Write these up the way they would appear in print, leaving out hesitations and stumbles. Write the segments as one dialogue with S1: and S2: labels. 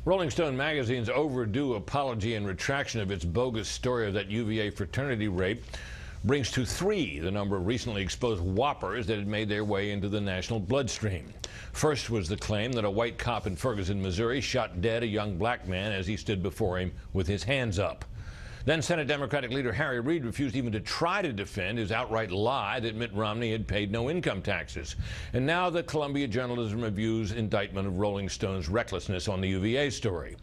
S1: Rolling Stone magazine's overdue apology and retraction of its bogus story of that UVA fraternity rape brings to 3 the number of recently exposed whoppers that had made their way into the national bloodstream. First was the claim that a white cop in Ferguson, Missouri shot dead a young black man as he stood before him with his hands up. Then Senate Democratic leader Harry Reid refused even to try to defend his outright lie that Mitt Romney had paid no income taxes. And now the Columbia Journalism Review's indictment of Rolling Stone's recklessness on the UVA story.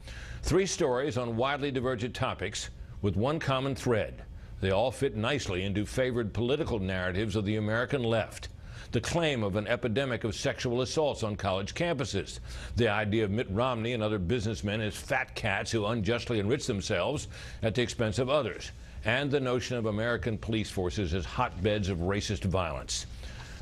S1: 3 stories on widely divergent topics with one common thread. They all fit nicely into favored political narratives of the American left. The claim of an epidemic of sexual assaults on college campuses, the idea of Mitt Romney and other businessmen as fat cats who unjustly enrich themselves at the expense of others, and the notion of American police forces as hotbeds of racist violence.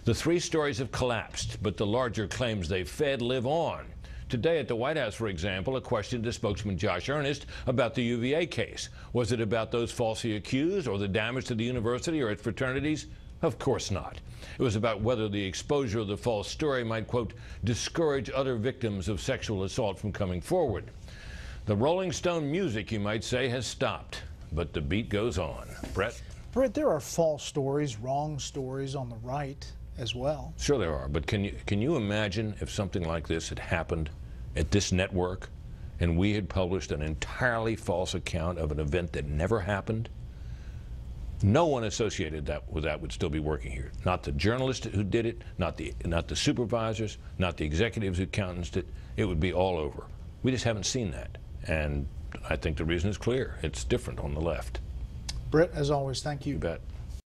S1: The 3 stories have collapsed, but the larger claims they fed live on. Today at the White House, for example, a question to spokesman Josh Earnest about the UVA case. Was it about those falsely accused or the damage to the university or its fraternities? Of course not. It was about whether the exposure of the false story might, quote, discourage other victims of sexual assault from coming forward. The Rolling Stone music, you might say, has stopped, but the beat goes on. Brett?
S2: Britt, there are false stories, wrong stories on the right as well.
S1: Sure there are, but can you imagine if something like this had happened at this network and we had published an entirely false account of an event that never happened? No one associated with that would still be working here. Not the journalist who did it, not the supervisors, not the executives who countenanced it. It would be all over. We just haven't seen that. And I think the reason is clear. It's different on the left.
S2: Britt, as always, thank you.
S1: You bet.